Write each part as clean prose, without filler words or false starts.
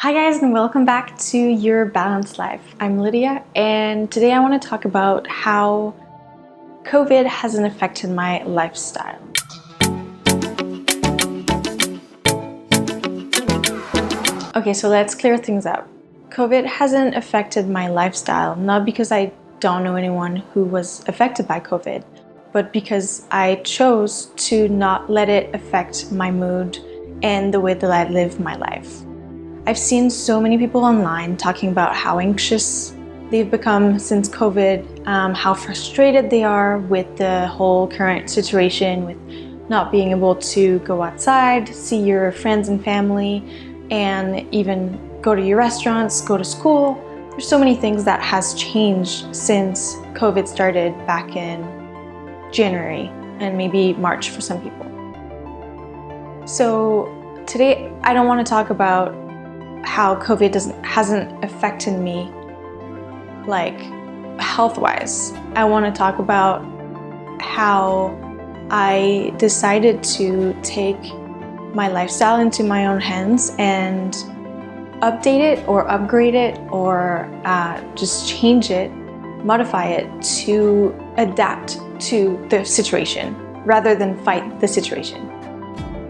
Hi guys, and welcome back to Your Balanced Life. I'm Lydia, and today I want to talk about how COVID hasn't affected my lifestyle. Okay, so let's clear things up. COVID hasn't affected my lifestyle, not because I don't know anyone who was affected by COVID, but because I chose to not let it affect my mood and the way that I live my life. I've seen so many people online talking about how anxious they've become since COVID, how frustrated they are with the whole current situation, with not being able to go outside, see your friends and family, and even go to your restaurants, go to school. There's so many things that has changed since COVID started back in January and maybe March for some people. So today I don't want to talk about how COVID hasn't affected me like health-wise. I want to talk about how I decided to take my lifestyle into my own hands and update it or upgrade it or just change it, modify it to adapt to the situation rather than fight the situation.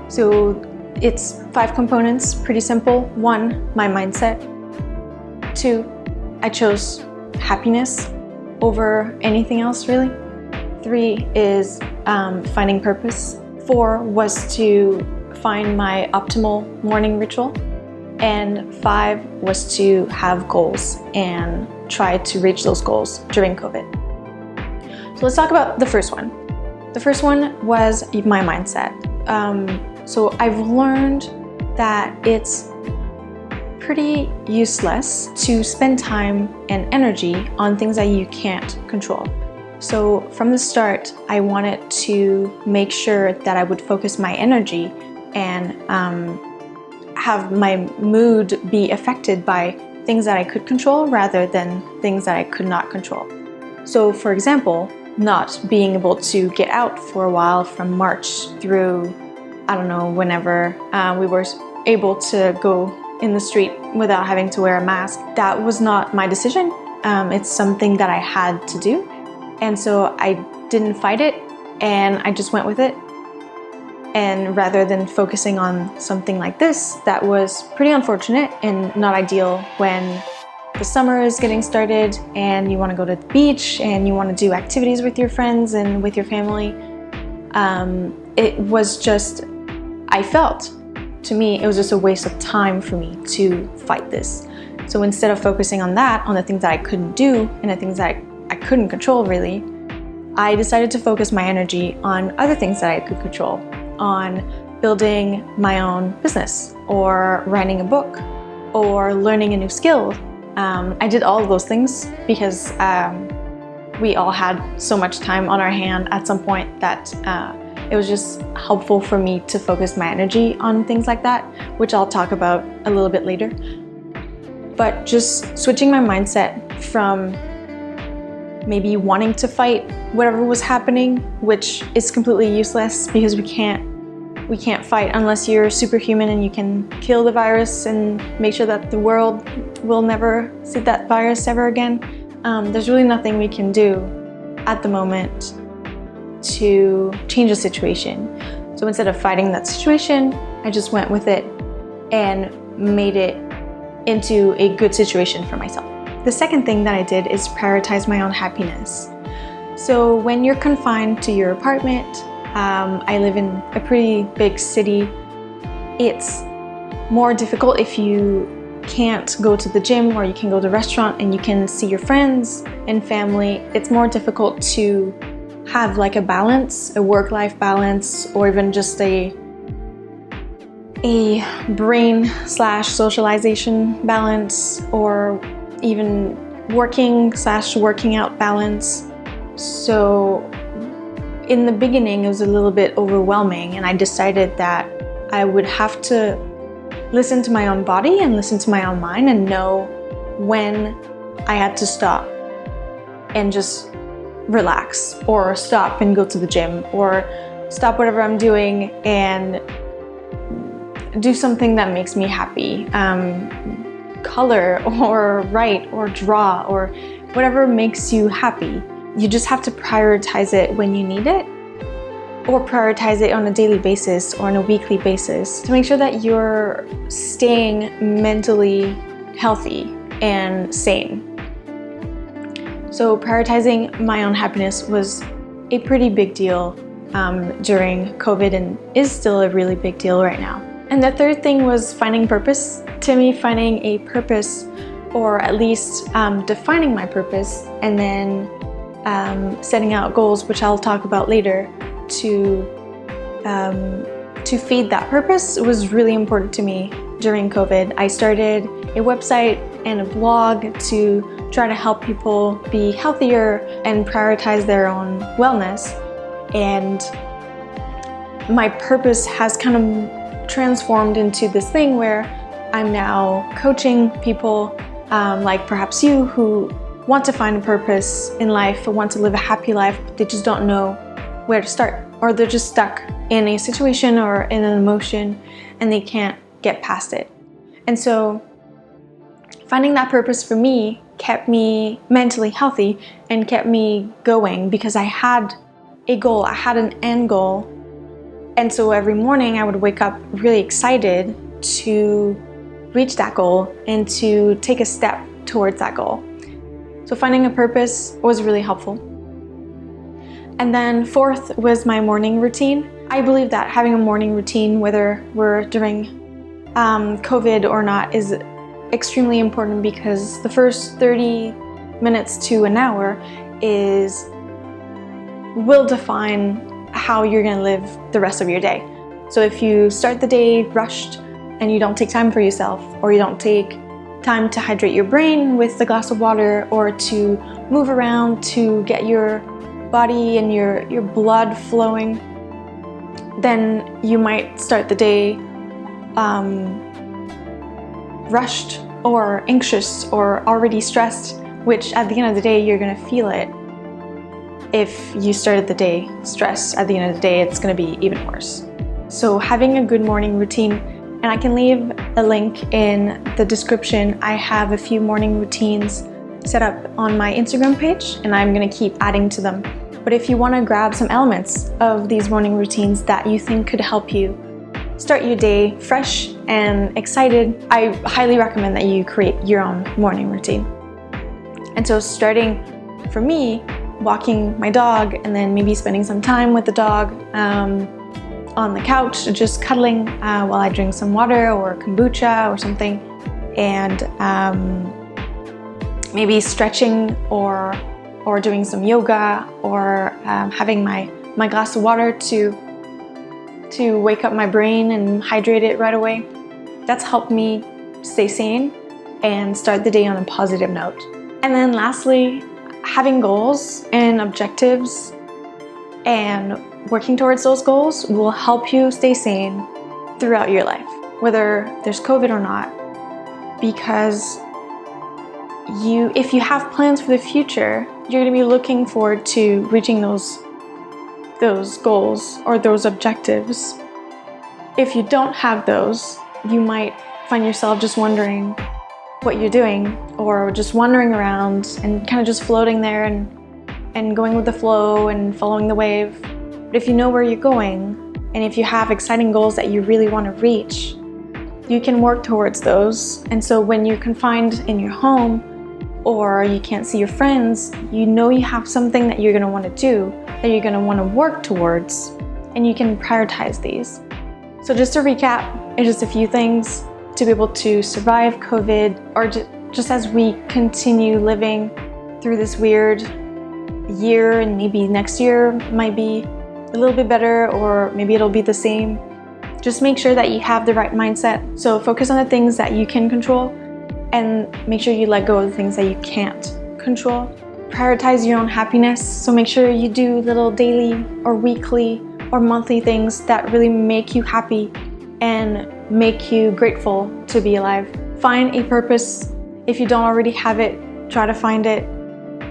So it's 5 components, pretty simple. 1, my mindset. 2, I chose happiness over anything else really. 3 is finding purpose. 4 was to find my optimal morning ritual. And 5 was to have goals and try to reach those goals during COVID. So let's talk about the first one. The first one was my mindset. So I've learned that it's pretty useless to spend time and energy on things that you can't control. So from the start, I wanted to make sure that I would focus my energy and have my mood be affected by things that I could control rather than things that I could not control. So for example, not being able to get out for a while from March through I don't know, whenever we were able to go in the street without having to wear a mask. That was not my decision. It's something that I had to do. And so I didn't fight it and I just went with it. And rather than focusing on something like this, that was pretty unfortunate and not ideal when the summer is getting started and you want to go to the beach and you want to do activities with your friends and with your family. It was just, I felt, to me, it was just a waste of time for me to fight this. So instead of focusing on that, on the things that I couldn't do and the things that I couldn't control really, I decided to focus my energy on other things that I could control, on building my own business or writing a book or learning a new skill. I did all of those things because we all had so much time on our hand at some point that it was just helpful for me to focus my energy on things like that, which I'll talk about a little bit later. But just switching my mindset from maybe wanting to fight whatever was happening, which is completely useless because we can't fight unless you're superhuman and you can kill the virus and make sure that the world will never see that virus ever again. There's really nothing we can do at the moment to change the situation. So instead of fighting that situation, I just went with it and made it into a good situation for myself. The second thing that I did is prioritize my own happiness. So when you're confined to your apartment, I live in a pretty big city, it's more difficult if you can't go to the gym or you can go to the restaurant and you can see your friends and family. It's more difficult to have like a balance, a work-life balance, or even just a brain/socialization balance, or even working/working out balance. So in the beginning, it was a little bit overwhelming, and I decided that I would have to listen to my own body and listen to my own mind and know when I had to stop and just relax, or stop and go to the gym, or stop whatever I'm doing and do something that makes me happy. Color or write or draw or whatever makes you happy. You just have to prioritize it when you need it, or prioritize it on a daily basis or on a weekly basis to make sure that you're staying mentally healthy and sane. So prioritizing my own happiness was a pretty big deal during COVID, and is still a really big deal right now. And the third thing was finding purpose. To me, finding a purpose, or at least defining my purpose, and then setting out goals, which I'll talk about later, to feed that purpose was really important to me during COVID. I started a website and a blog to try to help people be healthier and prioritize their own wellness. And my purpose has kind of transformed into this thing where I'm now coaching people like perhaps you, who want to find a purpose in life, or want to live a happy life, but they just don't know where to start, or they're just stuck in a situation or in an emotion and they can't get past it. And so finding that purpose for me kept me mentally healthy and kept me going, because I had a goal, I had an end goal. And so every morning I would wake up really excited to reach that goal and to take a step towards that goal. So finding a purpose was really helpful. And then fourth was my morning routine. I believe that having a morning routine, whether we're during COVID or not, is extremely important, because the first 30 minutes to an hour will define how you're going to live the rest of your day. So if you start the day rushed and you don't take time for yourself, or you don't take time to hydrate your brain with a glass of water, or to move around to get your body and your blood flowing, then you might start the day rushed or anxious or already stressed, which at the end of the day you're going to feel it. If you started the day stressed, at the end of the day it's going to be even worse. So having a good morning routine, and I can leave a link in the description. I have a few morning routines set up on my Instagram page, and I'm going to keep adding to them. But if you want to grab some elements of these morning routines that you think could help you start your day fresh and excited, I highly recommend that you create your own morning routine. And so starting for me, walking my dog, and then maybe spending some time with the dog on the couch, just cuddling while I drink some water or kombucha or something, and maybe stretching or doing some yoga, or having my glass of water to wake up my brain and hydrate it right away. That's helped me stay sane and start the day on a positive note. And then lastly, having goals and objectives and working towards those goals will help you stay sane throughout your life, whether there's COVID or not, because if you have plans for the future, you're going to be looking forward to reaching those goals or those objectives. If you don't have those, you might find yourself just wondering what you're doing, or just wandering around and kind of just floating there and going with the flow and following the wave. But if you know where you're going, and if you have exciting goals that you really want to reach, you can work towards those. And so when you're confined in your home, or you can't see your friends, you know you have something that you're going to want to do, that you're going to want to work towards, and you can prioritize these. So just to recap, it's just a few things to be able to survive COVID, or just as we continue living through this weird year, and maybe next year might be a little bit better, or maybe it'll be the same. Just make sure that you have the right mindset. So focus on the things that you can control, and make sure you let go of the things that you can't control. Prioritize your own happiness. So make sure you do little daily or weekly or monthly things that really make you happy and make you grateful to be alive. Find a purpose. If you don't already have it, try to find it.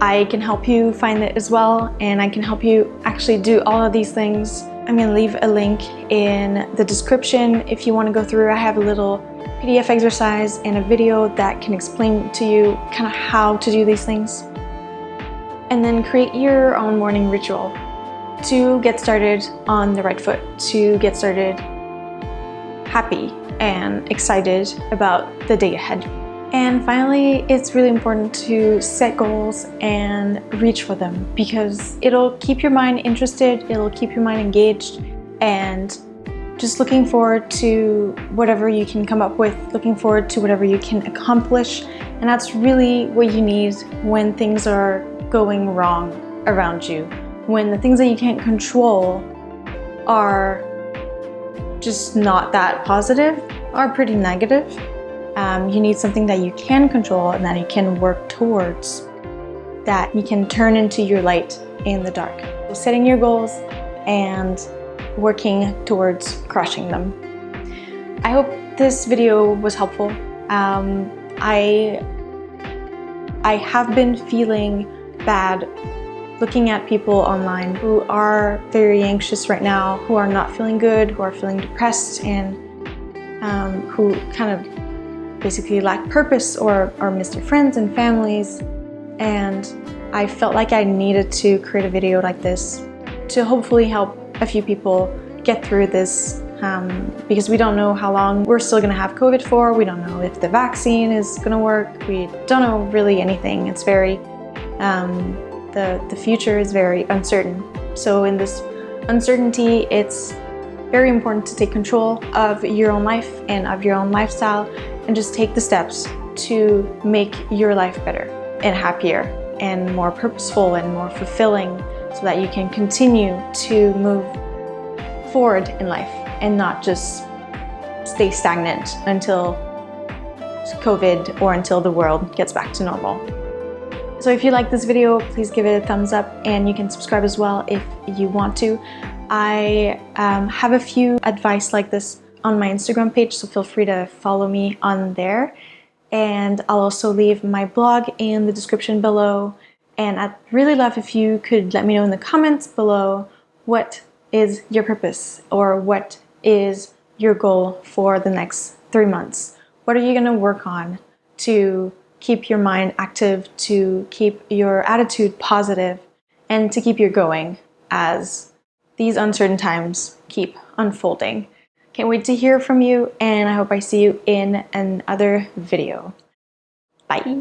I can help you find it as well, and I can help you actually do all of these things I'm going to leave a link in the description if you want to go through. I have a little PDF exercise and a video that can explain to you kind of how to do these things. And then create your own morning ritual to get started on the right foot, to get started happy and excited about the day ahead. And finally, it's really important to set goals and reach for them, because it'll keep your mind interested, it'll keep your mind engaged, and just looking forward to whatever you can come up with, looking forward to whatever you can accomplish. And that's really what you need when things are going wrong around you. When the things that you can't control are just not that positive, are pretty negative. You need something that you can control and that you can work towards, that you can turn into your light in the dark. So setting your goals and working towards crushing them. I hope this video was helpful. I have been feeling bad looking at people online who are very anxious right now, who are not feeling good, who are feeling depressed, and who kind of basically lack purpose or miss their friends and families. And I felt like I needed to create a video like this to hopefully help a few people get through this, because we don't know how long we're still going to have COVID for. We don't know if the vaccine is going to work. We don't know really anything. It's very, the future is very uncertain. So in this uncertainty, it's very important to take control of your own life and of your own lifestyle, and just take the steps to make your life better and happier and more purposeful and more fulfilling, so that you can continue to move forward in life and not just stay stagnant until COVID or until the world gets back to normal. So if you like this video, please give it a thumbs up, and you can subscribe as well if you want to. I have a few advice like this on my Instagram page, so feel free to follow me on there. And I'll also leave my blog in the description below. And I'd really love if you could let me know in the comments below, what is your purpose, or what is your goal for the next 3 months? What are you going to work on to keep your mind active, to keep your attitude positive, and to keep you going as these uncertain times keep unfolding? Can't wait to hear from you, and I hope I see you in another video. Bye!